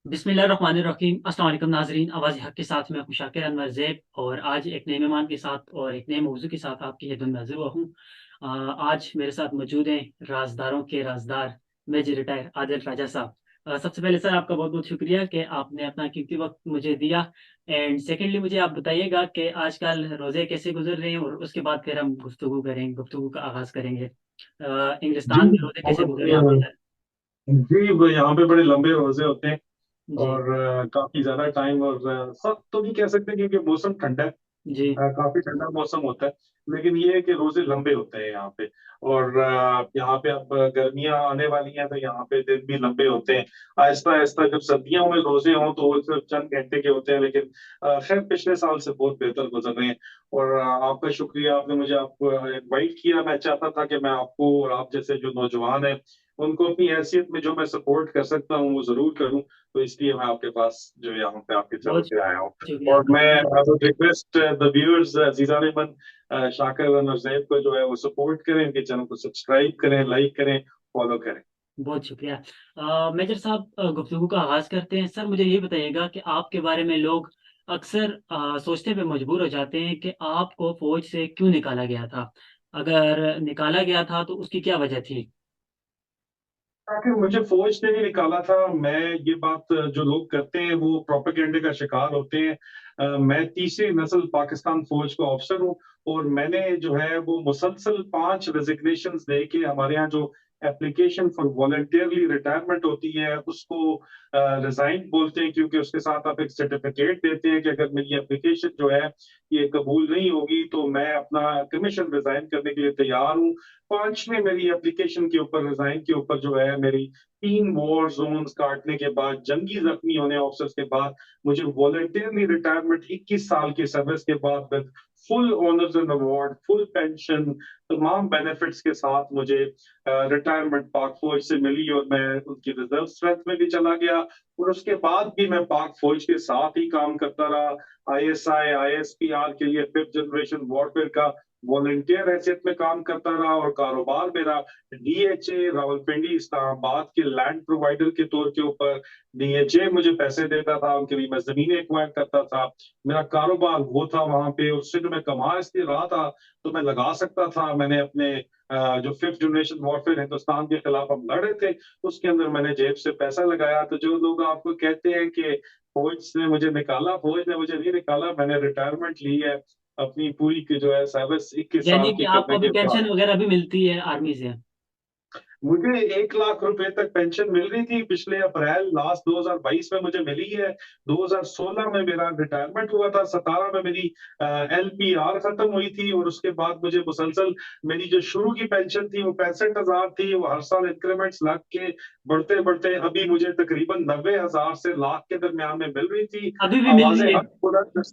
बिस्मिल्लाहिर्रहमानिर्रहीम। अस्सलाम वालेकुम नाज़रीन, आवाज़ हक़ के साथ मैं हूँ शाकिर अनवर ज़ैब और आज एक नए मेहमान के साथ और एक नए मौज़ू के साथ आपकी खिदमत में हाज़िर हुआ हूँ। आज मेरे साथ मौजूद हैं राज़दारों के राज़दार मेजर रिटायर आदिल राजा साहब। सबसे पहले सर आपका बहुत-बहुत शुक्रिया कि आपने अपना कीमती वक़्त मुझे दिया एंड सेकंडली मुझे आप बताइएगा कि आजकल रोज़े कैसे गुज़र रहे हैं और उसके बाद फिर हम गुफ्तगू का आगाज़ करेंगे। जी इंग्लिस्तान में रोज़े कैसे गुज़र रहे हैं आपके सर? जी यहाँ पे बड़े लंबे रोजे होते हैं। जी, और काफी ज्यादा टाइम और सख्त तो नहीं कह सकते क्योंकि मौसम ठंडा है। जी। काफी ठंडा मौसम होता है। लेकिन ये है कि रोजे लंबे होते हैं यहाँ पे। और यहाँ पे अब गर्मियां आने वाली हैं तो यहाँ पे दिन भी लंबे होते हैं। आहिस्ता आहिस्ता जब सर्दियों में रोजे हों तो वो सिर्फ चंद घंटे के होते हैं, लेकिन खैर पिछले साल से बहुत बेहतर गुजर रहे हैं। और आपका शुक्रिया, आपने मुझे आपको इनवाइट किया। मैं चाहता था कि मैं आपको और आप जैसे जो नौजवान हैं उनको अपनी हैसियत में जो मैं सपोर्ट कर सकता हूँ वो जरूर करूँ। तो इसलिए मैं आपके पास जो यहाँ पे आपके चल बहुत के आया हूँ। शुक्रिया और आपका। मैं I would request the viewers अजीजान मन शाकिर और जैद को जो है वो सपोर्ट करें, इनके चैनल को सब्सक्राइब करें, लाइक करें, फॉलो करें। बहुत शुक्रिया। मेजर साहब गुफ्तगू का आगाज़ करते हैं। सर मुझे ये बताइएगा कि आपके बारे में लोग अक्सर सोचने पे मजबूर हो जाते हैं कि आपको फ़ौज से क्यों निकाला गया था? अगर निकाला गया था तो उसकी क्या वजह थी? आखिर मुझे फौज ने नहीं निकाला था। मैं ये बात जो लोग करते हैं वो प्रोपेगेंडे का शिकार होते हैं। मैं तीसरी नस्ल पाकिस्तान फौज का ऑफिसर हूँ। और मैंने जो है वो मुसलसल 5 रेजिग्नेशन दे के हमारे यहाँ जो एप्लीकेशन फॉर वॉलंटियरली रिटायरमेंट होती है उसको रिजाइन बोलते हैं, क्योंकि उसके साथ आप एक सर्टिफिकेट देते हैं कि अगर मेरी एप्लीकेशन जो है ये कबूल नहीं होगी तो मैं अपना कमीशन रिजाइन करने के लिए तैयार हूँ। पांचवें मेरी एप्लीकेशन के ऊपर रिजाइन के ऊपर जो है मेरी 3 वॉर जोन्स काटने के बाद, जंगी जख्मी होने अफसर के बाद, मुझे वॉलंटियरली रिटायरमेंट 21 साल की सर्विस के बाद with full honours and award, full pension, तमाम बेनिफिट्स के साथ मुझे रिटायरमेंट पाक फौज से मिली और मैं उनकी रिजर्व स्ट्रेंथ में भी चला गया। और उसके बाद भी मैं पाक फौज के साथ ही काम करता रहा। आईएसआई आईएसपीआर के लिए 5th जनरेशन वॉरफेयर का वॉलंटियर हैसियत में काम करता रहा। और कारोबार मेरा डीएचए रावलपिंडी इस्लामाबाद के लैंड प्रोवाइडर के तौर के ऊपर, डीएचए मुझे पैसे देता था, उनके लिए मैं जमीनें एक्वायर करता था। मेरा कारोबार वो था वहां पे। उससे जो मैं कमा इसलिए रहा था तो मैं लगा सकता था। मैंने अपने जो 5th जनरेशन वॉरफेयर हिंदुस्तान के खिलाफ हम लड़ रहे थे उसके अंदर मैंने जेब से पैसा लगाया। तो जो लोग आपको कहते हैं कि फौज ने मुझे निकाला, फौज ने मुझे नहीं निकाला, मैंने रिटायरमेंट ली है अपनी पूरी की जो है सर्विस 21 साल यानी कि की आपको करने अभी के बाद। पेंशन वगैरह भी मिलती है आर्मी से? मुझे 1 लाख रुपए तक पेंशन मिल रही थी। पिछले अप्रैल लास्ट 2022 में मुझे मिली है। 2016 में मेरा रिटायरमेंट हुआ था। 17 में मेरी एलपीआर खत्म हुई थी और उसके बाद मुझे मुसलसल मेरी जो शुरू की पेंशन थी वो 65,000 थी। वो हर साल इंक्रीमेंट्स लग के बढ़ते बढ़ते अभी मुझे तकरीबन 90,000 से लाख के दरमियान में मिल रही थी। अभी भी मिल रही है?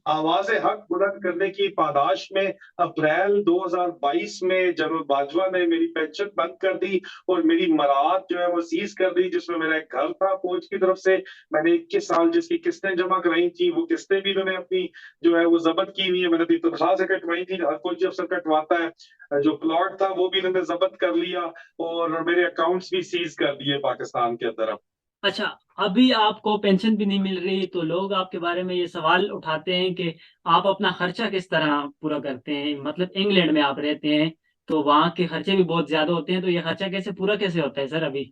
आवाजें हक बुलंद करने की पादाश में अप्रैल 2022 में जनरल बाजवा ने मेरी पेंशन बंद कर दी और मेरी मराहत जो है वो सीज कर दी, जिसमें मेरा एक घर था फौज की तरफ से। मैंने 21 साल जिसकी किस्तें जमा कराई थी वो किस्तें भी मैंने अपनी जो है वो जब्त की हुई है। मैंने अपनी तनख्वाह से कटवाई थी, हर फौजी अफसर कटवाता है। जो प्लॉट था वो भी मैंने जब्त कर लिया और मेरे अकाउंट्स भी सीज कर दिए पाकिस्तान के अंदर। अच्छा, अभी आपको पेंशन भी नहीं मिल रही तो लोग आपके बारे में ये सवाल उठाते हैं कि आप अपना खर्चा किस तरह पूरा करते हैं? मतलब इंग्लैंड में आप रहते हैं तो वहाँ के खर्चे भी बहुत ज्यादा होते हैं, तो ये खर्चा कैसे होता है सर अभी?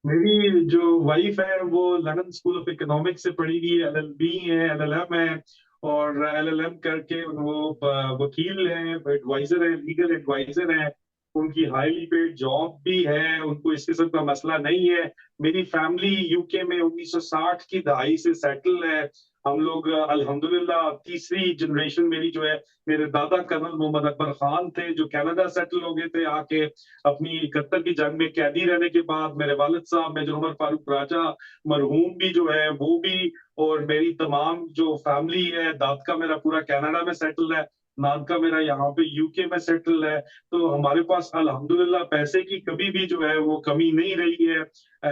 मेरी जो वाइफ है वो लंदन स्कूल ऑफ इकोनॉमिक्स से पढ़ी हुई है, एलएलबी है, एलएलएम है। और एलएलएम करके वो वकील हैं, एडवाइजर है, लीगल एडवाइजर है। उनकी हाईली पेड जॉब भी है, उनको इस किस्म का मसला नहीं है। मेरी फैमिली यूके में 1960 की दहाई से सेटल है। हम लोग अल्हम्दुलिल्लाह तीसरी जनरेशन मेरी जो है, मेरे दादा कर्नल मोहम्मद अकबर खान थे जो कनाडा सेटल हो गए थे आके अपनी 71 की जंग में कैदी रहने के बाद। मेरे वालिद साहब मेजर उमर फारूक राजा मरहूम भी जो है वो भी। और मेरी तमाम जो फैमिली है, दाद का मेरा पूरा कनाडा में सेटल है, नान का मेरा यहाँ पे यूके में सेटल है। तो हमारे पास अल्हम्दुलिल्लाह पैसे की कभी भी जो है वो कमी नहीं रही है।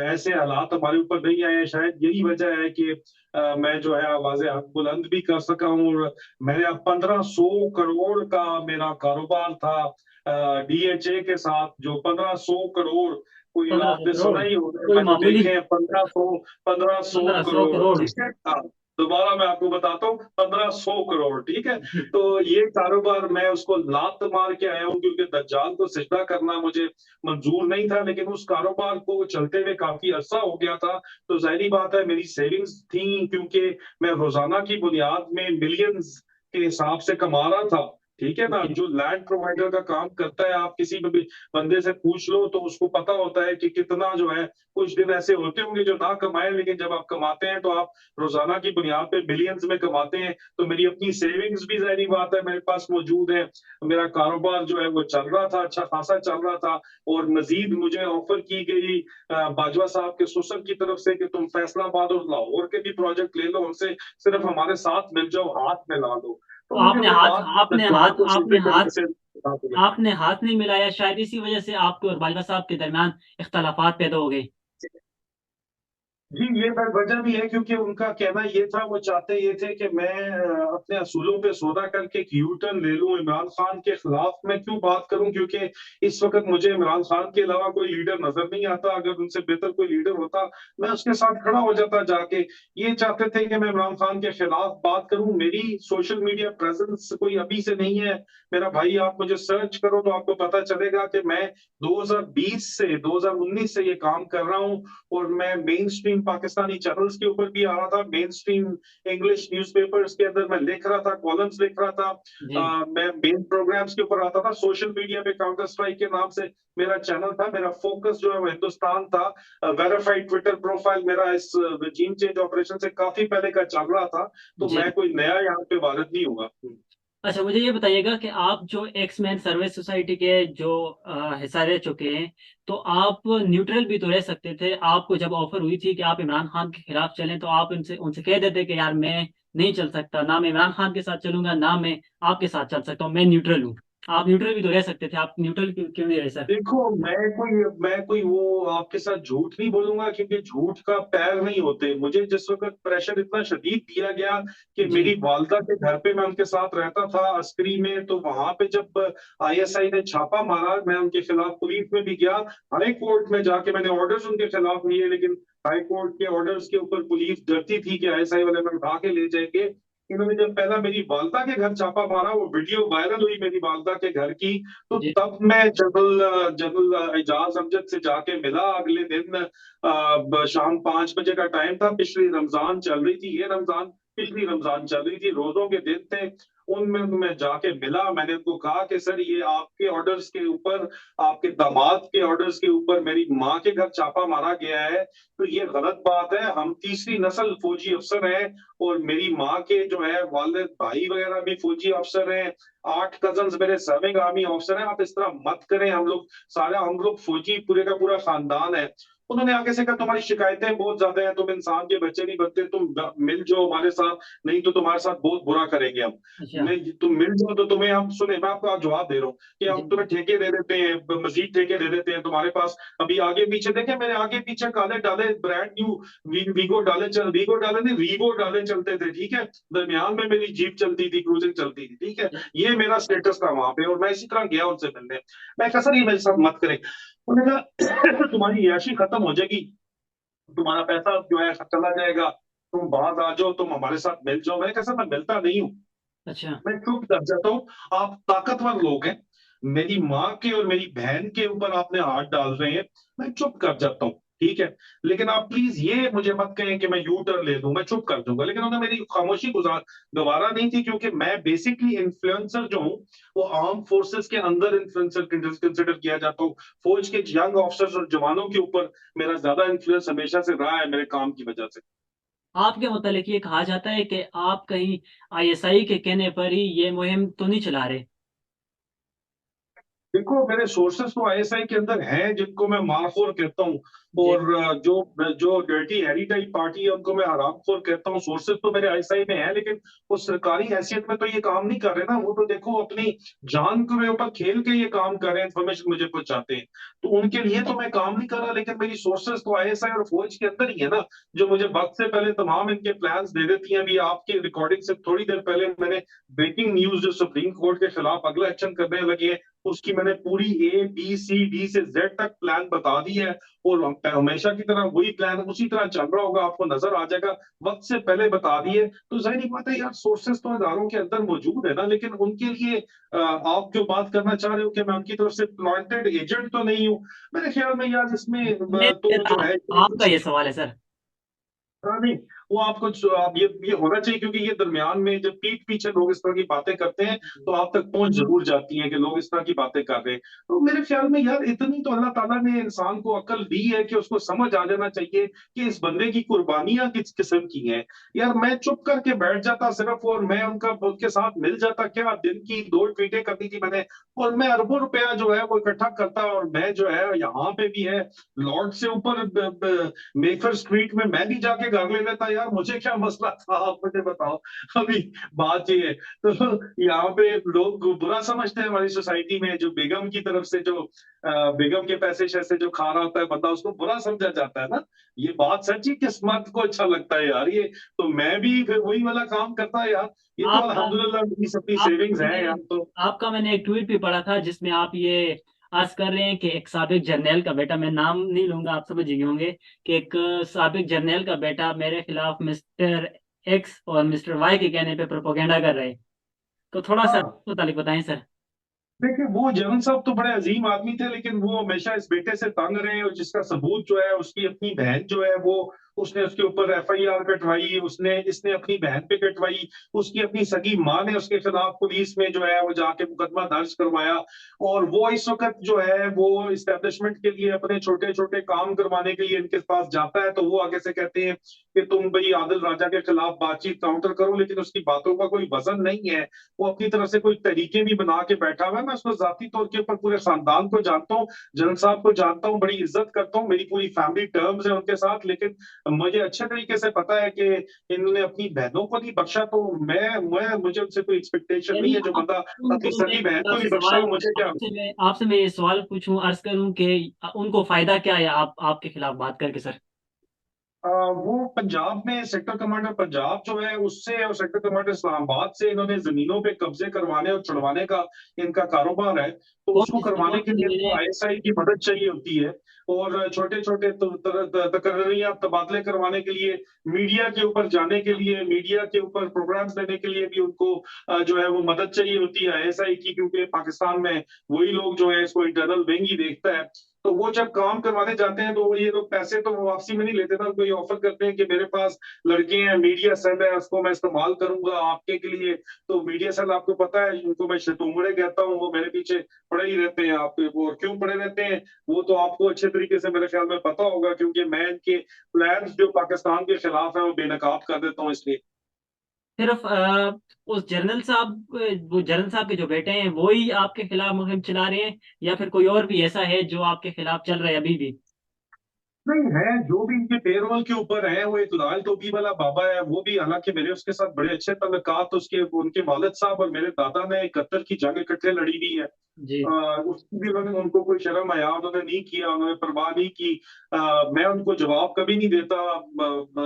ऐसे हालात हमारे ऊपर नहीं आए हैं। शायद यही वजह है कि मैं जो है आवाजें हक बुलंद भी कर सका हूँ। और मेरा 1500 करोड़ का मेरा कारोबार था डीएचए के साथ, जो 1500 करोड़ कोई 1500 आपने सुना करोड़ ही होगा, कोई मैंने मामूली। देखे हैं 1500 1500 करोड़, करोड़ ठीक है। हाँ, दोबारा मैं आपको बताता हूँ, 1500 करोड़, ठीक है। तो ये कारोबार मैं उसको लात मार के आया हूँ, क्योंकि दज्जाल को सिजदा करना मुझे मंजूर नहीं था, लेकिन उस कारोबार को चलते हुए काफी अरसा हो गया था। तो जाहिर बात है मेरी सेविंग्स थी, क्योंकि मैं रोजाना की बुनियाद में मिलियंस के हिसाब से कमा रहा था, ठीक है ना। जी जो लैंड प्रोवाइडर का काम करता है, आप किसी भी बंदे से पूछ लो तो उसको पता होता है कि कितना जो है, कुछ दिन ऐसे होते होंगे जो ना कमाए, लेकिन जब आप कमाते हैं तो आप रोजाना की बुनियाद पे बिलियंस में कमाते हैं। तो मेरी अपनी सेविंग्स भी जाहिर बात है मेरे पास मौजूद है। मेरा कारोबार जो है वो चल रहा था, अच्छा खासा चल रहा था। और मजीद मुझे ऑफर की गई बाजवा साहब के ससुर की तरफ से कि तुम फैसलाबाद और लाहौर के भी प्रोजेक्ट ले लो, उनसे सिर्फ हमारे साथ मिल जाओ, हाथ मिला दो। तो मुझे आपने वो हाथ बात आपने दज्जाल हाथ को आपने सीधे हाथ तरीके से बता दूं। आपने हाथ नहीं मिलाया, शायद इसी वजह से आपको और बाजवा साहब के दरमियान इख्तलाफात पैदा हो गए। जी, ये वजह भी है, क्योंकि उनका कहना ये था, वो चाहते ये थे कि मैं अपने असूलों पे सौदा करके एक यू टर्न ले लूं, इमरान खान के खिलाफ मैं क्यों बात करूं, क्योंकि इस वक्त मुझे इमरान खान के अलावा कोई लीडर नजर नहीं आता। अगर उनसे बेहतर कोई लीडर होता, मैं उसके साथ खड़ा हो जाता जाके। ये चाहते थे कि मैं इमरान खान के खिलाफ बात करूं। मेरी सोशल मीडिया प्रेजेंस कोई अभी से नहीं है मेरा भाई। आप मुझे सर्च करो तो आपको पता चलेगा कि मैं 2020 से 2019 से ये काम कर रहा हूं। और मैं मेन स्ट्रीम पाकिस्तानी चैनल्स के ऊपर भी आ रहा था, मेन स्ट्रीम इंग्लिश न्यूज़पेपर्स के अंदर मैं लिख रहा था, कॉलम्स लिख रहा था। जी मैं मेन प्रोग्राम्स के ऊपर आता था। सोशल मीडिया पे काउंटर स्ट्राइक के नाम से मेरा चैनल था। मेरा फोकस जो है वो हिंदुस्तान था। वेरीफाइड ट्विटर प्रोफाइल मेरा इस रजीम चेंज ऑपरेशन से काफी पहले का चल रहा था। तो जी। मैं कोई नया यहाँ पे वारिद नहीं हुआ। अच्छा, मुझे ये बताइएगा कि आप जो एक्स मैन सर्विस सोसाइटी के जो हिस्सा रह चुके हैं, तो आप न्यूट्रल भी तो रह सकते थे। आपको जब ऑफर हुई थी कि आप इमरान खान के खिलाफ चलें, तो आप उनसे उनसे कह देते कि यार मैं नहीं चल सकता, ना मैं इमरान खान के साथ चलूंगा, ना मैं आपके साथ चल सकता हूँ, मैं न्यूट्रल हूँ। आप न्यूट्रल भी तो रह सकते थे, आप न्यूट्रल क्यों क्यों नहीं रहे सर? देखो, मैं कोई वो आपके साथ झूठ नहीं बोलूंगा, क्योंकि झूठ का पैर नहीं होते। मुझे जिस वक्त प्रेशर इतना शदीद दिया गया कि जी मेरी वालदा के घर पे मैं उनके साथ रहता था अस्करी में, तो वहां पे जब आईएसआई ने छापा मारा, मैं उनके खिलाफ पुलिस में भी गया। हाई कोर्ट में जाके मैंने ऑर्डर्स उनके खिलाफ लिए, लेकिन हाई कोर्ट के ऑर्डर्स के ऊपर पुलिस डरती थी कि आईएसआई वाले में उठा के ले जाएंगे। इन्होंने जब पहला मेरी वालदा के घर छापा मारा, वो वीडियो वायरल हुई मेरी वालदा के घर की। तो जी तब मैं जनरल एजाज अमजद से जाके मिला अगले दिन। शाम 5 बजे का टाइम था, पिछली रमजान चल रही थी, ये रमजान पिछली रमजान चल रही थी, रोजों के दिन थे। उनमें मैं जाके मिला। मैंने उनको कहा कि सर, ये आपके ऑर्डर्स के ऊपर, आपके दामाद के ऑर्डर्स के ऊपर मेरी माँ के घर छापा मारा गया है, तो ये गलत बात है। हम तीसरी नस्ल फौजी अफसर हैं, और मेरी माँ के जो है वालिद भाई वगैरह भी फौजी अफसर हैं। 8 कजन्स मेरे सर्विंग आर्मी ऑफिसर हैं। आप इस तरह मत करें, हम लोग फौजी पूरे का पूरा खानदान है। उन्होंने आगे से कहा, तुम्हारी शिकायतें बहुत ज्यादा हैं, तुम इंसान के बच्चे नहीं बनते, तुम मिल जाओ हमारे साथ, नहीं तो तुम्हारे साथ बहुत बुरा करेंगे हम। अच्छा। नहीं, तुम मिल जाओ तो तुम्हें हम, सुने मैं आपको आज जवाब दे रहा हूँ कि हम जी तुम्हें ठेके दे देते हैं, मजीद ठेके दे देते हैं तुम्हारे पास। अभी आगे पीछे देखे, मेरे आगे पीछे काले डाले ब्रांड न्यू वीगो डाले नहीं, रीवो डाले चलते थे, ठीक है। दरमियान में मेरी जीप चलती थी, क्रूजिंग चलती थी, ठीक है। ये मेरा स्टेटस था वहां पे, और मैं इसी तरह गया उनसे मिलने। मैं कहा, सर ये मेरे साथ मत करें। उन्होंने कहा, तुम्हारी याशी खत्म हो जाएगी, तुम्हारा पैसा जो है चला जाएगा, तुम बाहर आ जाओ, तुम हमारे साथ मिल जाओ। मैंने कहा, सर मैं मिलता नहीं हूँ, अच्छा। मैं चुप कर जाता हूँ। आप ताकतवर लोग हैं, मेरी माँ के और मेरी बहन के ऊपर आपने हाथ डाल रहे हैं, मैं चुप कर जाता हूँ, ठीक है। लेकिन आप प्लीज ये मुझे मत कहें कि मैं यू टर्न ले लूं, मैं चुप कर दूंगा। लेकिन उन्होंने मेरी खामोशी गवारा नहीं थी, क्योंकि मैं बेसिकली इन्फ्लुएंसर जो हूँ, वो आर्म फोर्सेस के अंदर इन्फ्लुएंसर कंसिडर किया जाता हूँ। फौज के यंग ऑफिसर्स और जवानों के ऊपर मेरा ज्यादा इन्फ्लुएंस हमेशा से रहा है, मेरे काम की वजह से। आपके मुतालिक ये कहा जाता है कि आप कहीं आईएसआई के कहने पर ही ये मुहिम तो नहीं चला रहे? देखो, मेरे सोर्सेस तो आईएसआई के अंदर हैं, जिनको मैं मारखोर कहता हूँ। जी और जो जो डर्टी हैरी टाइप पार्टी है, उनको मैं हरामखोर कहता हूँ। सोर्सेस तो मेरे आईएसआई में है, लेकिन वो सरकारी हैसियत में तो ये काम नहीं कर रहे ना। वो तो देखो अपनी जान के ऊपर खेल के ये काम कर रहे हैं, इन्फॉर्मेशन मुझे पहुंचाते हैं। तो उनके लिए तो मैं काम नहीं कर रहा, लेकिन मेरी सोर्सेस तो आईएसआई और फौज के अंदर ही है ना, जो मुझे वक्त से पहले तमाम इनके प्लान्स दे देती हैं। अभी आपकी रिकॉर्डिंग से थोड़ी देर पहले मैंने ब्रेकिंग न्यूज, जो सुप्रीम कोर्ट के खिलाफ अगला एक्शन करने लगे हैं, उसकी मैंने पूरी A B C D से Z तक प्लान बता दी है, और हमेशा की तरह वही प्लान उसी तरह चल रहा होगा, आपको नजर आ जाएगा, वक्त से पहले बता दिए। तो जाहिर बात है यार, सोर्सेस तो इदारों के अंदर मौजूद है ना, लेकिन उनके लिए आप जो बात करना चाह रहे हो कि मैं उनकी तरफ से अपॉइंटेड एजेंट तो नहीं हूँ, मेरे ख्याल में यार इसमें तो जो है आपका ये सवाल है सर। हाँ नहीं, वो आपको आप ये होना चाहिए, क्योंकि ये दरमियान में जब पीठ पीछे लोग इस तरह की बातें करते हैं तो आप तक पहुंच जरूर जाती हैं कि लोग इस तरह की बातें कर रहे हैं। तो मेरे ख्याल में यार इतनी तो अल्लाह ताला ने इंसान को अक्ल दी है कि उसको समझ आ जाना चाहिए कि इस बंदे की कुर्बानियां किस किस्म की हैं। यार मैं चुप करके बैठ जाता सिर्फ, और मैं उनके साथ मिल जाता, क्या दिन की 2 ट्वीटें करनी थी मैंने, और मैं अरबों रुपया जो है वो इकट्ठा करता, और मैं जो है यहाँ पे भी है लॉर्ड से ऊपर मेफर स्ट्रीट में मैं भी जाके घर ले लेता यार, मुझे क्या मसला था, आप मुझे बताओ। अभी बात ये है, तो यहाँ पे लोग बुरा समझते हैं हमारी सोसाइटी में, जो बेगम की तरफ से जो बेगम के पैसे शैसे जो खा रहा होता है बंदा, उसको बुरा समझा जाता है ना। ये बात सच्ची, किस मर्द को अच्छा लगता है यार ये। तो मैं भी फिर वही वाला काम करता है यार, ये तो आपका अल्हम्दुलिल्लाह मेरी सबकी आपका सेविंग्स है मैंने यार तो। आपका मैंने एक ट्वीट भी पढ़ा था जिसमें आप ये अर्ज कर रहे हैं कि एक साबिक जर्नैल का बेटा, मैं नाम नहीं लूंगा, आप समझ गए होंगे, कि एक साबिक जर्नैल का बेटा मेरे खिलाफ मिस्टर एक्स और मिस्टर वाई के कहने पे प्रोपोगेंडा कर रहे हैं। तो थोड़ा सा हाँ मुतालिक बताएं सर। देखिए, वो जरन साहब तो बड़े अजीम आदमी थे, लेकिन वो हमेशा इस बेटे से तंग रहे, और जिसका सबूत जो है, उसकी अपनी बहन जो है वो, उसने उसके ऊपर FIR कटवाई, उसने इसने अपनी बहन पे कटवाई, उसकी अपनी सगी माँ ने उसके खिलाफ पुलिस में जो है वो जाके मुकदमा दर्ज करवाया। और वो इस वक्त जो है वो इस्टेब्लिशमेंट के लिए अपने छोटे छोटे काम करवाने के लिए इनके पास जाता है, तो वो आगे से कहते हैं कि तुम भाई आदिल राजा के खिलाफ बातचीत काउंटर करो, लेकिन उसकी बातों का कोई वजन नहीं है। वो अपनी तरफ से कोई तरीके भी बना के बैठा हुआ है। मैं उसको जाती तौर के ऊपर पूरे खानदान को जानता हूँ, जन साहब को जानता हूँ, बड़ी इज्जत करता हूँ, मेरी पूरी फैमिली टर्म्स है उनके साथ, लेकिन मुझे अच्छे तरीके से पता है कि इन्होंने अपनी बहनों को नहीं बख्शा, तो मैं मुझे उनसे कोई एक्सपेक्टेशन नहीं यानी है। जो बंदा अपनी उनको मैं सगी बहन को आपसे नहीं बख्शा, सवाल वो मुझे क्या। आपसे मैं ये सवाल पूछूं, अर्ज करूं कि उनको फायदा क्या है आपके खिलाफ बात करके सर। वो पंजाब में सेक्टर कमांडर पंजाब जो है उससे, और सेक्टर कमांडर इस्लामाबाद से इन्होंने जमीनों पे कब्जे करवाने और छुड़वाने का इनका कारोबार है। तो उसको करवाने कौन के सी लिए जमीनें। इनको ISI की मदद चाहिए होती है, और छोटे छोटे तकर्रियां तबादले करवाने के लिए, मीडिया के ऊपर जाने के लिए, मीडिया के ऊपर प्रोग्राम्स देने के लिए भी उनको जो है वो मदद चाहिए होती है ISI की, क्योंकि पाकिस्तान में वही लोग जो है इसको इंटरनल विंग ही देखता है। तो वो जब काम करवाने जाते हैं तो ये लोग पैसे तो वापसी में नहीं लेते ना, उनको ये ऑफर करते हैं कि मेरे पास लड़के हैं, मीडिया सेल है, उसको मैं इस्तेमाल करूंगा आपके के लिए। तो मीडिया सेल आपको पता है, उनको मैं शतुंगड़े कहता हूँ, वो मेरे पीछे पड़े ही रहते हैं। आप वो और क्यों पड़े रहते हैं, वो तो आपको अच्छे तरीके से मेरे ख्याल में पता होगा, क्योंकि मैं इनके प्लान्स जो पाकिस्तान के खिलाफ है वो बेनकाब कर देता हूँ इसलिए। सिर्फ उस जनरल साहब, वो जनरल साहब के जो बेटे हैं वो ही आपके खिलाफ मुहिम चला रहे हैं, या फिर कोई और भी ऐसा है जो आपके खिलाफ चल रहा है अभी भी। नहीं है, जो भी इनके पेरोल के ऊपर है, वो एक लाल टोपी वाला बाबा है, वो भी हालांकि मेरे उसके साथ बड़े अच्छे तल्लुकात, उसके उनके वालिद साहब और मेरे दादा ने 71 की जंग इकट्ठे लड़ी हुई है। जी। उसकी भी उन्होंने, उनको कोई शर्म आया उन्होंने नहीं किया, उन्होंने परवाह नहीं की। मैं उनको जवाब कभी नहीं देता।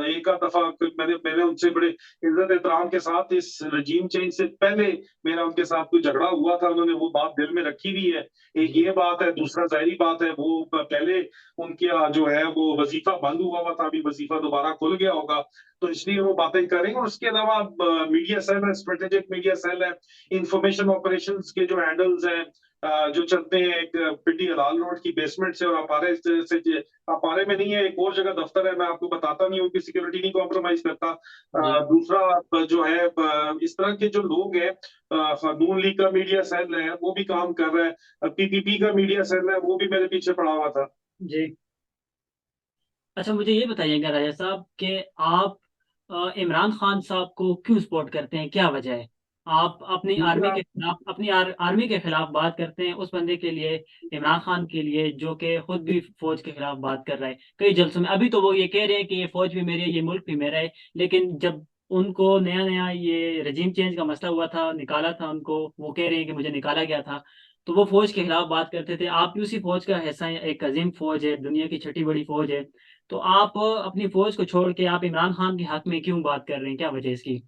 एक आध दफा मैंने मैंने उनसे बड़े इज्जत एहतराम के साथ, इस रजीम चेंज से पहले मेरा उनके साथ कोई झगड़ा हुआ था, उन्होंने वो बात दिल में रखी हुई है। एक जी। ये बात है, दूसरा जाहिर बात है वो पहले उनका जो है वो वजीफा बंद हुआ था, अभी वजीफा दोबारा खुल गया होगा, तो इसलिए वो बातें करेंगे। और उसके अलावा मीडिया सेल है, स्ट्रेटेजिक मीडिया सेल है, इंफॉर्मेशन ऑपरेशंस के जो हैंडल्स हैं जो चलते हैं, एक पिंडी हलाल रोड की बेसमेंट से, और अपारे से अपारे में नहीं है, एक और जगह दफ्तर है, मैं आपको बताता नहीं हूँ कि सिक्योरिटी नहीं कॉम्प्रोमाइज करता। जी। दूसरा जो है इस तरह के जो लोग हैं, नून लीग का मीडिया सेल है वो भी काम कर रहा है, PPP का मीडिया सेल है वो भी मेरे पीछे पड़ा हुआ था। जी। अच्छा, मुझे ये बताइएगा राजा साहब कि आप इमरान खान साहब को क्यों सपोर्ट करते हैं, क्या वजह है। आप अपनी आर्मी मेरा के खिलाफ, आर्मी के खिलाफ बात करते हैं, उस बंदे के लिए, इमरान खान के लिए, जो कि खुद भी फौज के खिलाफ बात कर रहा है कई जलसों में। अभी तो वो ये कह रहे हैं कि ये फौज भी मेरी है, ये मुल्क भी मेरा है, लेकिन जब उनको नया नया ये रजीम चेंज का मसला हुआ था, निकाला था उनको, वो कह रहे हैं कि मुझे निकाला गया था, तो वो फौज के खिलाफ बात करते थे। आप भी उसी फौज का हिस्सा हैं, एक अजीम फौज है, दुनिया की छठी बड़ी फौज है। तो आप अपनी फौज को छोड़ के आप इमरान खान के हक में क्यों बात कर रहे हैं, क्या वजह है इसकी।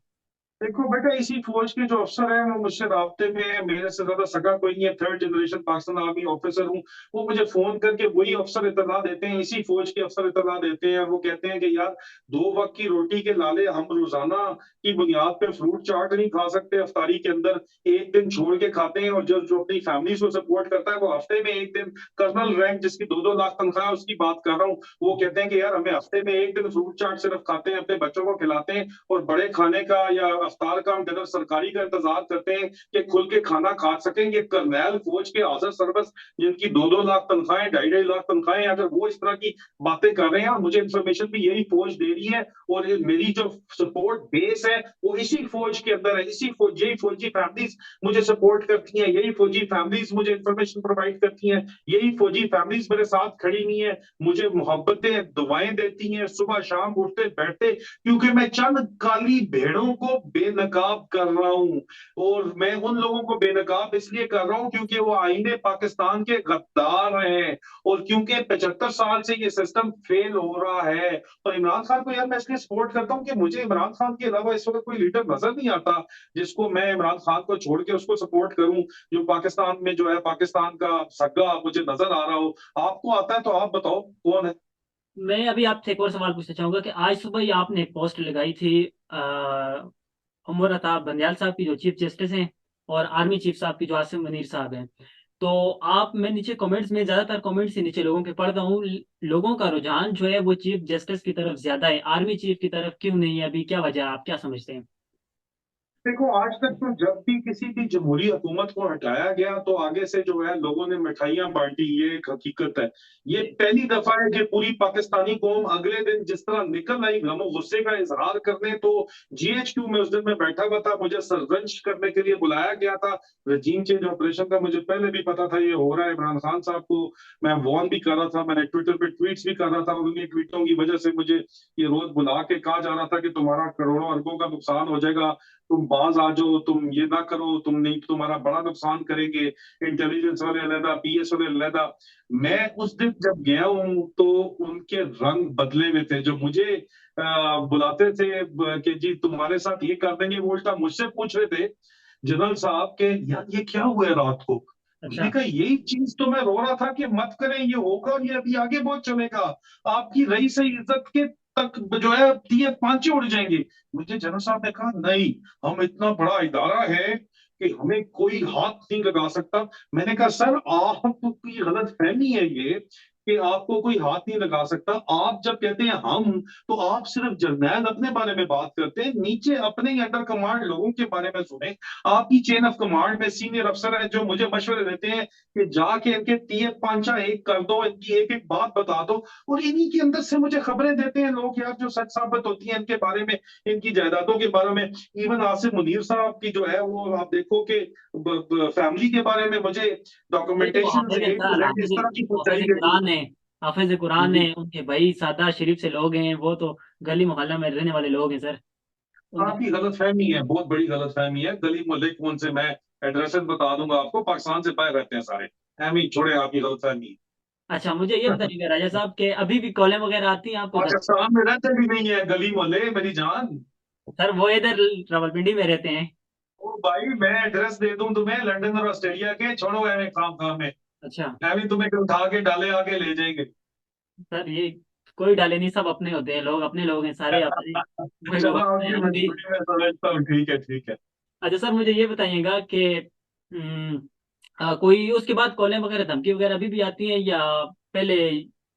देखो बेटा, इसी फौज के जो अफसर हैं वो मुझसे राब्ते में है, मेरे से ज्यादा सगा कोई नहीं है, third generation Pakistan army officer हूँ। वो मुझे फोन करके वही अफसर इतला देते हैं, इसी फौज के अफसर इतला देते हैं, और वो कहते हैं कि यार, 2 वक्त की रोटी के लाले हम रोजाना की बुनियाद पे फ्रूट चाट नहीं खा सकते अफ्तारी के अंदर, एक दिन छोड़ के खाते हैं। और जो जो अपनी फैमिली को सपोर्ट करता है वो हफ्ते में एक दिन, कर्नल रैंक जिसकी 2-2 लाख तनख्वाह है उसकी बात कर रहा हूँ, वो कहते हैं कि यार हमें हफ्ते में एक दिन फ्रूट चाट सिर्फ खाते हैं, अपने बच्चों को खिलाते हैं, और बड़े खाने का या अफ्तार का हम कदर सरकारी का इंतजार करते हैं कि खुल के खाना खा सकें। ये करनैल फौज के आजर सर्विस जिनकी 2-2 लाख तनख्वाहें, 2.5-2.5 लाख तनख्वाहें, अगर वो इस तरह की बातें कर रहे हैं, और मुझे इन्फॉर्मेशन भी यही फौज दे रही है, और मेरी जो सपोर्ट बेस है वो इसी फौज के अंदर है, इसी फौज, यही फौजी फैमिलीज मुझे सपोर्ट करती हैं, यही फौजी फैमिलीज मुझे इन्फॉर्मेशन प्रोवाइड करती हैं, यही फौजी फैमिलीज मेरे साथ खड़ी हुई है, मुझे मोहब्बतें दुआएं देती हैं सुबह शाम उठते बैठते, क्योंकि मैं चंद काली भेड़ों को बेनकाब कर रहा हूं। और मैं उन लोगों को बेनकाब इसलिए कर रहा हूं क्योंकि वो आईने पाकिस्तान के गद्दार हैं, और क्योंकि 75 साल से ये सिस्टम फेल हो रहा है। और इमरान खान को यार मैं इसलिए सपोर्ट करता हूं कि मुझे इमरान खान के अलावा इस वक्त कोई लीडर नजर नहीं आता जिसको मैं इमरान खान को छोड़ के उसको सपोर्ट करूं, जो पाकिस्तान में जो है पाकिस्तान का सगा मुझे नजर आ रहा हो। आपको आता है तो आप बताओ कौन है। मैं अभी आपसे एक और सवाल पूछना चाहूंगा कि आज सुबह ही आपने एक पोस्ट लगाई थी उमर अता बंदयाल साहब की, जो चीफ जस्टिस हैं, और आर्मी चीफ साहब की, जो आसिम मुनीर साहब हैं। तो आप, मैं नीचे कमेंट्स में, ज्यादातर कमेंट्स ही नीचे लोगों के पढ़ रहा हूँ, लोगों का रुझान जो है वो चीफ जस्टिस की तरफ ज्यादा है, आर्मी चीफ की तरफ क्यों नहीं है? अभी क्या वजह है, आप क्या समझते हैं? देखो, आज तक तो जब भी किसी भी जमहूरी हुकूमत को हटाया गया तो आगे से जो है लोगों ने मिठाइयां बांटी, ये एक हकीकत है। ये जी। पहली दफा है कि पूरी पाकिस्तानी कौम अगले दिन जिस तरह निकल आई गम गुस्से का इजहार करने, तो जीएचक्यू में उस दिन मैं बैठा हुआ था, मुझे सरजंश करने के लिए बुलाया गया था। रजीम चेंज ऑपरेशन का मुझे पहले भी पता था ये हो रहा है, इमरान खान साहब को मैं वार्न भी कर रहा था, मैंने ट्विटर पे ट्वीट्स भी कर रहा था, और उन्हीं ट्वीटों की वजह से मुझे ये रोज बुला के कहा जा रहा था कि तुम्हारा करोड़ों अरबों का नुकसान हो जाएगा, तुम बाज आ जाओ, तुम ये ना करो, तुम नहीं तुम्हारा बड़ा नुकसान करेंगे, इंटेलिजेंस वाले अलहदा, पीएस वाले अलहदा। मैं उस दिन जब गया हूं तो उनके रंग बदले हुए थे, जो मुझे बुलाते थे कि जी तुम्हारे साथ ये कर देंगे, वो उल्टा मुझसे पूछ रहे थे जनरल साहब के, यार ये क्या हुआ है रात को। मैंने अच्छा। कहा यही चीज तो मैं रो रहा था कि मत करें, ये होगा और ये अभी आगे बहुत चलेगा, आपकी रही सही इज्जत के तक जो है तीर पांचे उड़ जाएंगे। मुझे जनरल साहब ने कहा नहीं, हम इतना बड़ा इदारा है कि हमें कोई हाथ नहीं लगा सकता। मैंने कहा सर, आपकी गलत फहमी है ये कि आपको कोई हाथ नहीं लगा सकता। आप जब कहते हैं हम, तो आप सिर्फ जर्नैल अपने बारे में बात करते हैं, नीचे अपने ही अंडर कमांड लोगों के बारे में सुने। आपकी चेन ऑफ कमांड में सीनियर अफसर है जो मुझे मशवरे देते हैं कि जाके इनके तीर पांचा एक कर दो, इनकी एक एक बात बता दो, और इन्हीं के अंदर से मुझे खबरें देते हैं लोग यार, जो सच साबित होती हैं इनके बारे में, इनकी जायदादों के बारे में। इवन आसिफ मुनीर साहब की जो है वो आप देखो कि फैमिली के बारे में मुझे ये तो डॉक्यूमेंटेशन हाफिज है ए टू सर, जेड इस तरह की हाफिज पहुंचाई गई कुरान है। हाफिज कुरान है। है, उनके भाई सादा शरीफ से लोग हैं, वो तो गली मोहल्ला में रहने वाले लोग हैं सर, उनके। आपकी गलत फहमी है, बहुत बड़ी गलत फहमी है। गली मोहल्ले कौन से, मैं एड्रेसेस बता दूंगा आपको, पाकिस्तान से बाहर रहते हैं सारे। एमी छोड़े, आपकी गलत फहमी अच्छा, मुझे ये है। बताइएगा राजा साहब के अभी भी कॉलें वगैरह आती हैं आपको घर? पाकिस्तान में रहते भी नहीं है गली मोहल्ले, मेरी जान। सर वो इधर रावलपिंडी में रहते हैं। ओ भाई, मैं एड्रेस दे दूं तुम्हें लंदन और ऑस्ट्रेलिया के, छोड़ो एमी काम काम में। अच्छा। एमी तुम्हें उठा के डाले आके ले जाएंगे। सर ये कोई डाले नहीं, सब अपने होते हैं, लोग अपने लोग हैं सारे, अपने कोई चलो, होता है आपकी हम भी। मजबूरी में समझता हूँ, ठीक है ठीक है। अच्छा सर, मुझे ये बताइएगा कि कोई उसके बाद कॉलें वगैरह, धमकी वगैरह अभी भी आती हैं या पहले?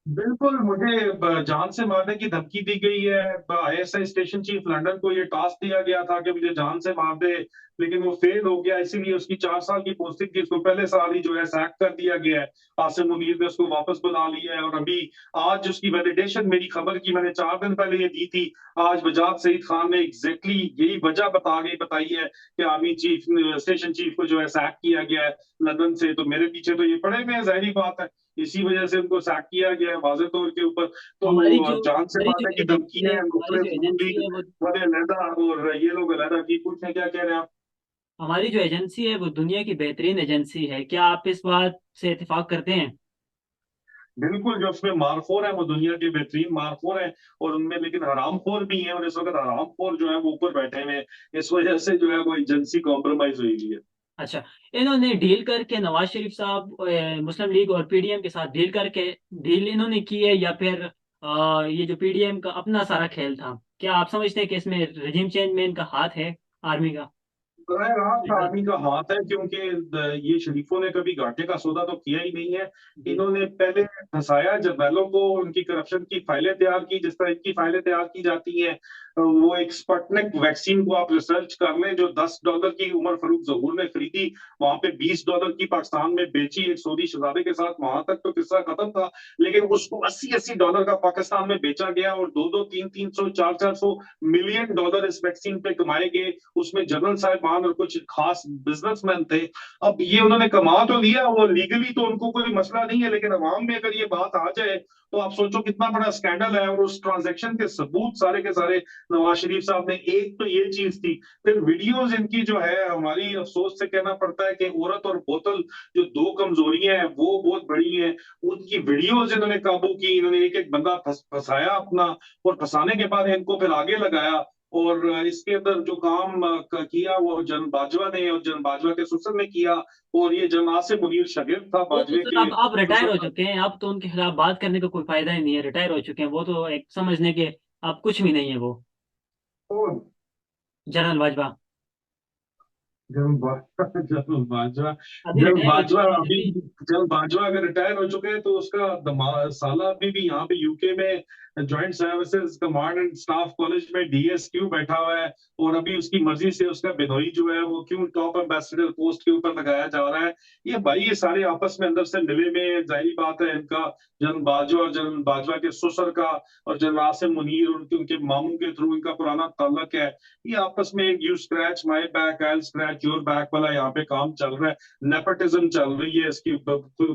बिल्कुल, मुझे जान से मारने की धमकी दी गई है। आईएसआई स्टेशन चीफ लंदन को ये टास्क दिया गया था कि मुझे जान से मार दे, लेकिन वो फेल हो गया, इसीलिए उसकी 4 साल की पोस्टिंग थी, उसको पहले साल ही जो है सैक कर दिया गया है। आसिम मुनीर ने उसको वापस बुला लिया है, और अभी आज उसकी वैलिडेशन, मेरी खबर की मैंने 4 दिन पहले ये दी थी, आज बजाज सईद खान ने एग्जैक्टली यही वजह बताई है कि आर्मी चीफ, स्टेशन चीफ को जो है सैक किया गया है लंदन से। तो मेरे पीछे तो ये पड़े हुए हैं, जाहिर बात है, इसी वजह से उनको सैक किया गया है वाजे तौर के ऊपर। तो जान से मारने की धमकी है, हमारी दूसरे जो नून एजेंसी लीग है वो वाले अलहदा और ये लोग अलहदा की, कुछ है, क्या कह रहे हैं आप। हमारी जो एजेंसी है वो दुनिया की बेहतरीन एजेंसी है, क्या आप इस बात से इत्तेफाक करते हैं? बिल्कुल, जो उसमें मारखोर है वो दुनिया के बेहतरीन मारखोर हैं, और उनमें लेकिन हरामखोर भी हैं, और इस वक्त हरामखोर जो है वो ऊपर बैठे हुए हैं। इस वजह से जो है वो एजेंसी कॉम्प्रोमाइज हुई हुई है। अच्छा, इन्होंने डील करके नवाज शरीफ साहब मुस्लिम लीग और पीडीएम के साथ डील करके डील इन्होंने की है, या फिर ये जो पीडीएम का अपना सारा खेल था? क्या आप समझते हैं कि इसमें रजीम चेंज में इनका हाथ है, आर्मी का? बरह रास्त आर्मी का हाथ है, क्योंकि ये शरीफों ने कभी घाटे का सौदा तो किया ही नहीं है। जी इन्होंने पहले फंसाया जर्नैलों को, उनकी करप्शन की फाइलें तैयार की, जिस तरह इनकी फाइलें तैयार की जाती हैं। वो एक स्पुतनिक वैक्सीन को आप रिसर्च कर लें, जो $10 की उमर फारूक जहूर ने खरीदी, वहां पे $20 की पाकिस्तान में बेची एक सऊदी शहजादे के साथ, वहां तक तो किस्सा खत्म था। लेकिन उसको $80-80 का पाकिस्तान में बेचा गया, और 2-2, 300-300, 400-400 मिलियन डॉलर इस वैक्सीन पे कमाए गए। उसमें जनरल साहिबान और कुछ खास बिजनेसमैन थे। अब ये उन्होंने कमा तो लिया, वो लीगली तो उनको कोई मसला नहीं है, लेकिन अवाम में अगर ये बात आ जाए तो आप सोचो कितना बड़ा स्कैंडल है। और उस ट्रांजैक्शन के सबूत सारे के सारे नवाज शरीफ साहब ने, एक तो ये चीज थी। फिर वीडियोस इनकी जो है, हमारी अफसोस से कहना पड़ता है कि औरत और बोतल जो दो कमजोरियां हैं वो बहुत बड़ी हैं। उनकी वीडियोस इन्होंने काबू की, इन्होंने एक एक बंदा फंसाया अपना, और फंसाने के बाद इनको फिर आगे लगाया। और इसके अंदर जो काम किया वो जन बाजवा ने, और जन बाजवा के ससुर ने किया। और ये जन आसिम मुनीर शागिर्द था वो तो बाजवे सर, के अब रिटायर ससुर हो का। चुके हैं, अब तो उनके खिलाफ बात करने का कोई फायदा ही नहीं है, रिटायर हो चुके हैं वो तो, एक समझने के अब कुछ भी नहीं है वो, कौन? जनरल बाजवा जल बाजवा। अभी जल रिटायर हो बाजवा चुके हैं अभी, अभी। जल बाजवा अगर रिटायर हो चुके हैं तो उसका साला अभी भी यहाँ पे यूके में joint services command and staff college में डीएसक्यू बैठा हुआ है। और अभी उसकी मर्जी से उसका बिनोई जो है वो क्यों टॉप एम्बेसडर पोस्ट के ऊपर लगाया जा रहा है। ये भाई ये सारे आपस में अंदर से मिले में, जाहिर बात है इनका जनरल बाजवा और जनरल बाजवा के ससुर का और जनरल आसिम मुनीर उनके उनके मामू के थ्रू इनका पुराना ताल्लुक है। ये आपस में एक you scratch my back I scratch your back वाला यहाँ पे काम चल रहा है। नेपोटिज्म चल रही है इसकी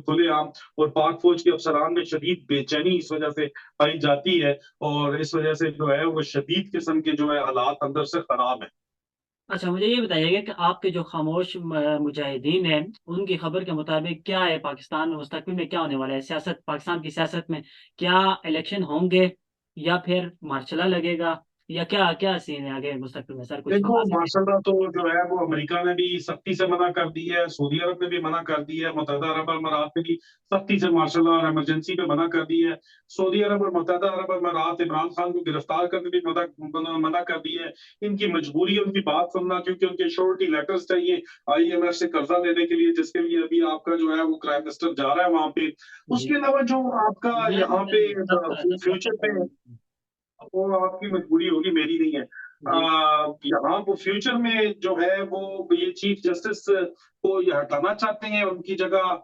खुलेआम। और पाक फौज के अफसरान में शदीद बेचैनी इस वजह से पाई जाती है, और इस वजह से जो है वो शदीद किस्म के जो है हालात अंदर से खराब है। अच्छा, मुझे ये बताइएगा कि आपके जो खामोश मुजाहिदीन हैं, उनकी खबर के मुताबिक क्या है, पाकिस्तान में मुस्तकबिल में क्या होने वाला है, सियासत, पाकिस्तान की सियासत में क्या इलेक्शन होंगे, या फिर मार्शल लगेगा, या क्या क्या सीन है आगे मुस्तकबिल में, सर कुछ देखो बता सकें? माशाल्लाह, तो जो है वो अमेरिका ने भी सख्ती से मना कर दी है, सऊदी अरब ने भी मना कर दी है, मुत्तहदा अरब अमारात ने भी सख्ती से माशाल्लाह और इमरजेंसी पे मना कर दी है। सऊदी अरब और मुत्तहदा अरब अमारात इमरान खान को गिरफ्तार करने भी मना कर दी है। इनकी मजबूरी है उनकी बात सुनना, क्योंकि उनके श्योरिटी लेटर्स चाहिए आईएमएफ से कर्जा लेने के लिए, जिसके लिए अभी आपका जो है वो प्राइम मिनिस्टर जा रहा है वहां पे। जी, उसके अलावा जो आपका मैं यहाँ पे जब फ्यूचर पे, वो आपकी मजबूरी होगी, मेरी नहीं है। जी यहाँ वो फ्यूचर में जो है वो ये चीफ जस्टिस को ये हटाना चाहते हैं, उनकी जगह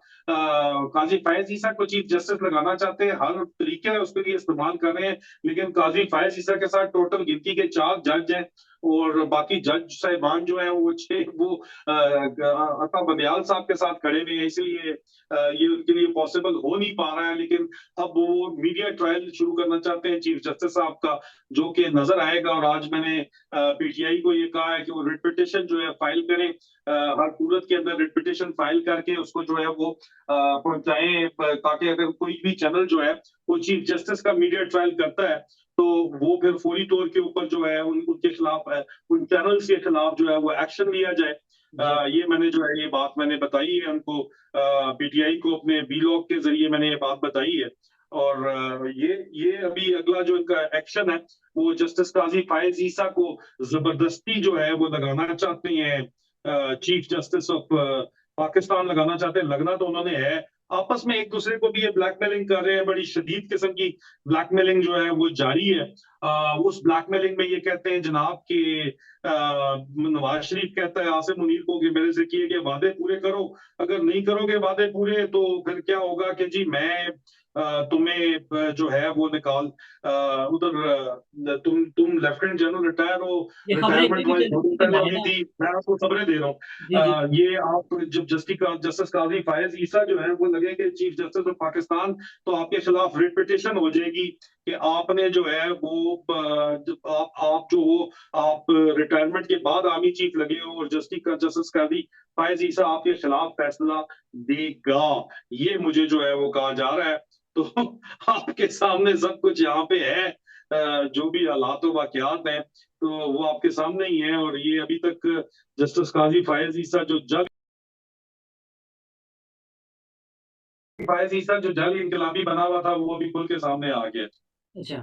काजी फायज ईसा को चीफ जस्टिस लगाना चाहते हैं। हर तरीके उसके लिए इस्तेमाल कर रहे हैं, लेकिन काजी फायज ईसा के साथ टोटल गिनती के 4 जज हैं, और बाकी जज साहिबान जो है वो 6 वो अता बंदयाल साहब के साथ खड़े हुए हैं। इसलिए ये उनके लिए पॉसिबल हो नहीं पा रहा है। लेकिन अब वो मीडिया ट्रायल शुरू करना चाहते हैं चीफ जस्टिस साहब का, जो कि नजर आएगा। और आज मैंने पीटीआई को ये कहा है कि वो रिट पिटिशन जो है फाइल करें, हर सूरत के अंदर रिट पिटिशन फाइल करके उसको जो है वो पहुंचाएं, ताकि अगर कोई भी चैनल जो है वो चीफ जस्टिस का मीडिया ट्रायल करता है, तो वो फिर फौरी तौर के ऊपर जो है उनके खिलाफ उन चैनल्स के खिलाफ जो है वो एक्शन लिया जाए। जी। ये मैंने जो है ये बात मैंने बताई है उनको, पीटीआई को अपने वीलॉग के जरिए मैंने ये बात बताई है। और ये अभी अगला जो इनका एक्शन है वो जस्टिस काजी फायज ईसा को जबरदस्ती जो है वो लगाना चाहते हैं, चीफ जस्टिस ऑफ पाकिस्तान लगाना चाहते हैं। लगना तो उन्होंने है, आपस में एक दूसरे को भी ये ब्लैकमेलिंग कर रहे हैं, बड़ी शदीद किस्म की ब्लैकमेलिंग जो है वो जारी है। उस ब्लैकमेलिंग में ये कहते हैं जनाब कि नवाज शरीफ कहता है आसिम मुनीर को कि मेरे से किए गए वादे पूरे करो, अगर नहीं करोगे वादे पूरे तो फिर क्या होगा कि जी मैं तुम्हें जो है वो निकाल उधर तुम लेफ्टिनेंट जनरल रिटायर हो, ये खबरें रिटायरमेंट कभी तुम्हारी चल थोड़ी रही थी पहले होनी माहिदा। थी, मैं आपको खबरें दे रहा हूँ। जी जी ये आप जब जस्टिस काजी फायज ईसा जो है वो लगे कि चीफ जस्टिस ऑफ पाकिस्तान, तो आपके खिलाफ रिट पिटिशन हो जाएगी कि आपने जो है वो आप जो हो, आप रिटायरमेंट के बाद आर्मी चीफ लगे हो, और जस्टिस काजी फायज ईसा आपके खिलाफ फैसला देगा। ये मुझे जो है वो कहा जा रहा है। तो आपके सामने सब कुछ यहाँ पे है, जो भी हालात वाकयात हैं तो वो आपके सामने ही है। और ये अभी तक जस्टिस काजी फायज ईसा जो जंग इनकलाबी बना हुआ था वो अभी खुल के सामने आ गया। अच्छा।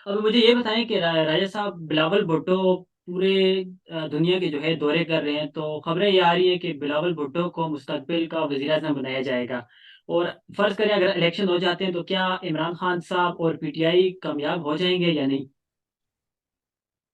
अब मुझे ये बताएं कि राजा साहब बिलावल भुट्टो पूरे दुनिया के जो है दौरे कर रहे हैं, तो खबरें ये आ रही हैं कि बिलावल भुट्टो को मुस्तकबिल का वज़ीर आज़म बनाया जाएगा। और फर्ज करें अगर इलेक्शन हो जाते हैं तो क्या इमरान खान साहब और पीटीआई कामयाब हो जाएंगे या नहीं?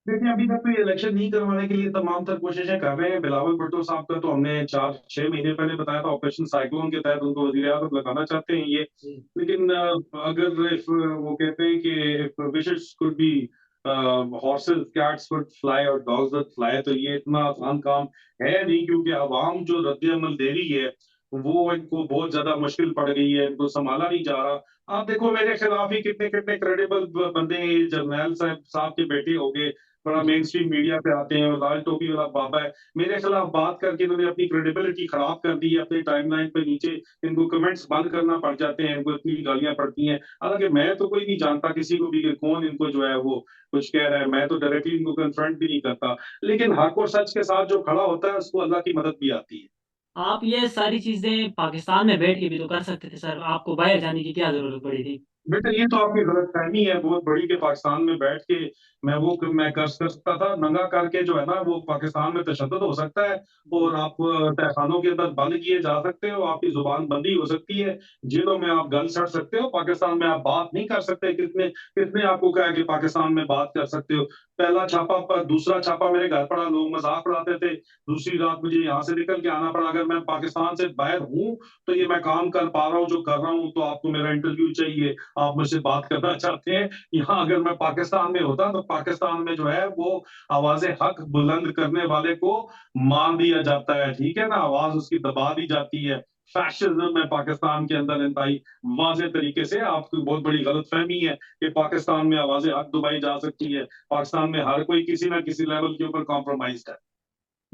देखिए अभी तक तो ये इलेक्शन नहीं करवाने के लिए तमाम तर कोशिशें कर रहे हैं। बिलावल भुट्टो साहब का तो हमने 4-6 महीने पहले बताया था, ऑपरेशन साइक्लोन के तहत उनको वजीर आजम लगाना चाहते हैं ये। जी। लेकिन अगर इफ वो कहते हैं कि if wishes could be horses cats would fly और डॉग्स वुड फ्लाई, तो ये इतना आसान काम है नहीं, क्योंकि आवाम जो रद्द अमल दे रही है वो इनको बहुत ज्यादा मुश्किल पड़ गई है, इनको संभाला नहीं जा रहा। आप देखो मेरे खिलाफ ही कितने कितने क्रेडिबल बंदे हैं, ये जर्नैल साहब साहब के बेटे हो गए, बड़ा जी। मेन स्ट्रीम मीडिया पे आते हैं, और लाल टोपी वाला बाबा है, मेरे खिलाफ बात करके इन्होंने अपनी क्रेडिबिलिटी खराब कर दी है। अपने टाइमलाइन पे नीचे इनको कमेंट्स बंद करना पड़ जाते हैं, इनको इतनी गालियां पड़ती हैं। हालांकि मैं तो कोई नहीं जानता किसी को भी कि कौन इनको जो है वो कुछ कह रहा है, मैं तो डायरेक्टली इनको कन्फ्रंट भी नहीं करता। लेकिन हक और सच के साथ जो खड़ा होता है उसको अल्लाह की मदद भी आती है। आप ये सारी चीजें पाकिस्तान में बैठ के भी तो कर सकते थे सर, आपको बाहर जाने की क्या जरूरत पड़ी थी? बेटा ये तो आपकी गलतफहमी है बहुत बड़ी कि पाकिस्तान में बैठ के मैं कर सकता था। नंगा करके जो है ना वो पाकिस्तान में तशद्दुद हो सकता है, जी। और आप तहखानों के अंदर बंद किए जा सकते हो, आपकी जुबान बंदी हो सकती है, जेलों में आप गल सड़ सकते हो, पाकिस्तान में आप बात नहीं कर सकते। किसने किसने आपको कहा कि पाकिस्तान में बात कर सकते हो? पहला छापा पर दूसरा छापा मेरे घर पड़ा, लोग मजाक उड़ाते थे, दूसरी रात मुझे यहाँ से निकल के आना पड़ा। अगर मैं पाकिस्तान से बाहर हूँ तो ये मैं काम कर पा रहा हूँ जो कर रहा हूँ, तो आपको मेरा इंटरव्यू चाहिए, आप मुझसे बात करना चाहते हैं। यहाँ अगर मैं पाकिस्तान में होता तो पाकिस्तान में जो है वो आवाज़े हक बुलंद करने वाले को मार दिया जाता है, ठीक है ना, आवाज उसकी दबा दी जाती है। फैशिज्म में पाकिस्तान के अंदर इंतहाई वाजे तरीके से आपकी बहुत बड़ी गलतफहमी है कि पाकिस्तान में आवाजें हक दबाई जा सकती है। पाकिस्तान में हर कोई किसी ना किसी लेवल के ऊपर कॉम्प्रोमाइज है।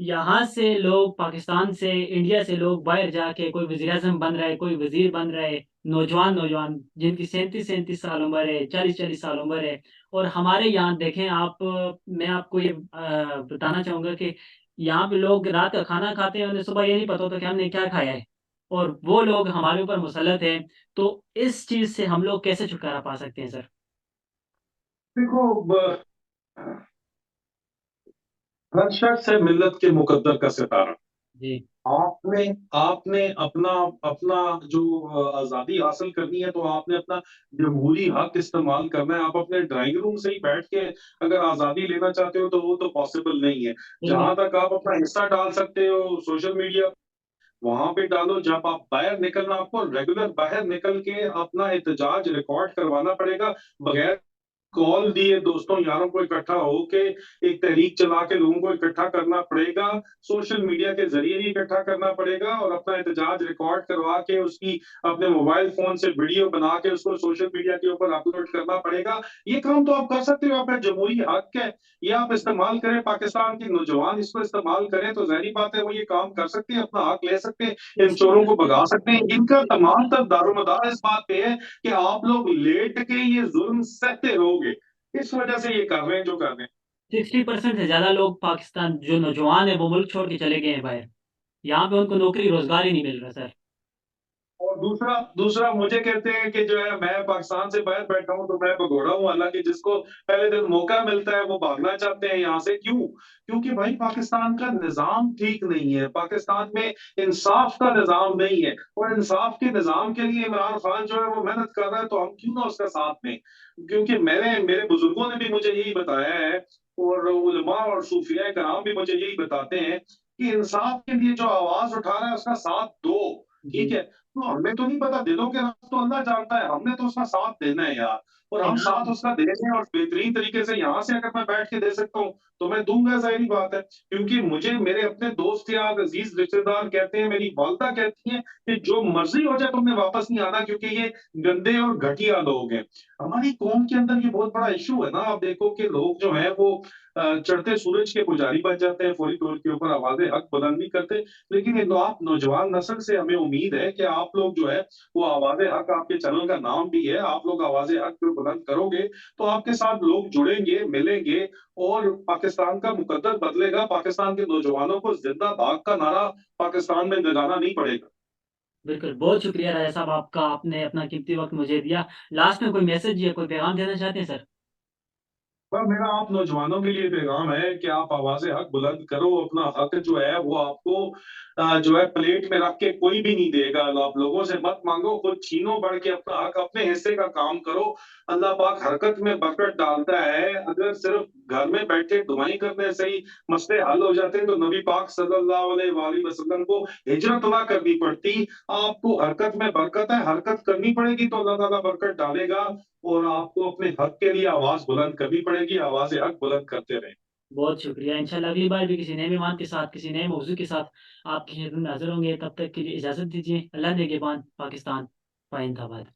यहाँ से लोग, पाकिस्तान से, इंडिया से लोग बाहर जाके कोई वजीर आजम बन रहा है, कोई वजीर बन रहा है, नौजवान नौजवान जिनकी 37-37 साल उम्र है, 40-40 साल उम्र है। और हमारे यहाँ देखें आप, मैं आपको ये बताना चाहूंगा कि यहाँ पे लोग रात का खाना खाते हैं, उन्हें सुबह ये नहीं पता होता कि हमने क्या खाया है, और वो लोग हमारे ऊपर मुसल्लत हैं। तो इस चीज से हम लोग कैसे छुटकारा पा सकते हैं सर? देखो हर शख्स है मिल्लत के मुकद्दर का सितारा। जी। आपने आपने अपना अपना जो आजादी हासिल करनी है तो आपने अपना जमहूरी हक इस्तेमाल करना है। आप अपने ड्राइंग रूम से ही बैठ के अगर आजादी लेना चाहते हो तो वो तो पॉसिबल नहीं है। बिल्कुल। जहां तक आप अपना हिस्सा डाल सकते हो सोशल मीडिया, वहां पे डालो। जब आप बाहर निकलना, आपको रेगुलर बाहर निकल के अपना एहतजाज रिकॉर्ड करवाना पड़ेगा, बगैर कॉल दिए दोस्तों यारों को इकट्ठा होके एक तहरीक चला के लोगों को इकट्ठा करना पड़ेगा। सोशल मीडिया के जरिए ही इकट्ठा करना पड़ेगा, और अपना एहतजाज रिकॉर्ड करवा के उसकी अपने मोबाइल फोन से वीडियो बना के उसको सोशल मीडिया के ऊपर अपलोड करना पड़ेगा। ये काम तो आप कर सकते हो, आपका जमहूरी हक है, ये आप इस्तेमाल करें। पाकिस्तान के नौजवान इसको इस्तेमाल करें तो जाहिर बात है वो ये काम कर सकते हैं, अपना हक ले सकते हैं, इन चोरों को भगा सकते हैं। इनका तमाम तर दारोमदार इस बात पे है कि आप लोग लेट के ये जुल्म सहते रहोगे, इस वजह से ये कर रहे हैं जो कर रहे हैं। 60% से ज्यादा लोग पाकिस्तान जो नौजवान है वो मुल्क छोड़ के चले गए हैं बाहर। यहाँ पे उनको नौकरी रोजगार ही नहीं मिल रहा सर। और दूसरा दूसरा मुझे कहते हैं कि जो है मैं पाकिस्तान से बाहर बैठा हूं तो मैं भगोड़ा हूं। हालांकि जिसको पहले दिन मौका मिलता है वो भागना चाहते हैं यहाँ से। क्यों? क्योंकि भाई पाकिस्तान का निजाम ठीक नहीं है, पाकिस्तान में इंसाफ का निजाम नहीं है, और इंसाफ के निजाम के लिए इमरान खान जो है वो मेहनत कर रहा है, तो हम क्यों ना उसका साथ दें। क्योंकि मैंने मेरे बुजुर्गों ने भी मुझे यही बताया है, और उलमा और सूफिया कराम भी मुझे यही बताते हैं कि इंसाफ के लिए जो आवाज उठा रहा है उसका साथ दो। जी। ठीक है, तो हमें तो नहीं पता, दिलों के राज तो अल्लाह जानता है, हमने तो उसका साथ देना है यार। और हम साथ उसका दे रहे हैं और बेहतरीन तरीके से यहाँ से अगर मैं बैठ के दे सकता हूँ, तो मैं दूँगा, ज़ाहिर-सी बात है। क्योंकि मुझे मेरे अपने दोस्त यार, अज़ीज़ रिश्तेदार कहते हैं, मेरी वालिदा कहती हैं कि जो मर्ज़ी हो जाए तुमने वापस नहीं आना, क्योंकि ये गंदे और घटिया लोग हैं। हमारी कौम के अंदर ये बहुत बड़ा इश्यू है ना, आप देखो कि लोग जो हैं वो चढ़ते सूरज के पुजारी बन जाते हैं, फौरी तौर के ऊपर आवाज़ें हक बुलंद नहीं करते। लेकिन ये लो आप नौजवान नस्ल से हमें उम्मीद है कि आप लोग जो है वो आवाज़े हक, आपके चैनल का नाम भी है, आप लोग आवाज़े हक जो बुलंद करोगे, तो आपके साथ लोग जुड़ेंगे, मिलेंगे और पाकिस्तान का मुकद्दर बदलेगा। पाकिस्तान के नौजवानों को ज़िंदाबाद का नारा पाकिस्तान में लगाना नहीं पड़ेगा। बिल्कुल, बहुत शुक्रिया राजा साहब आपका, आपने अपना कीमती वक़्त मुझे दिया। लास्ट में कोई मैसेज या कोई पैगाम देना चाहते हैं सर? मेरा आप नौजवानों के लिए पैगाम है कि आप आवाज़े हक बुलंद करो, अपना हक जो है वो आपको जो है प्लेट में रख के कोई भी नहीं देगा। आप लोगों से मत माँगो, खुद छीनो, बढ़ के अपना हक, अपने हिस्से का काम करो। अल्लाह पाक हरकत में बरकत डालता है। अगर सिर्फ़ घर में बैठे दुआएँ करने से ही मसले हल हो जाते तो नबी पाक सल्लल्लाहु अलैहि वसल्लम को हिजरत ना करनी पड़ती। आपको हरकत में बरकत है, हरकत करनी पड़ेगी तो अल्लाह ताला बरकत डालेगा। और आपको अपने हक के लिए आवाज़ बुलंद करनी पड़ेगी, आवाज़े हक बुलंद करते रहें। बहुत शुक्रिया। इंशाल्लाह अगली बार भी किसी नए मेहमान के साथ, किसी नए मौज़ू के साथ आपकी खिदमत में हाज़िर होंगे। तब तक के लिए इजाज़त दीजिए। अल्लाह निगहबान। पाकिस्तान ज़िंदाबाद।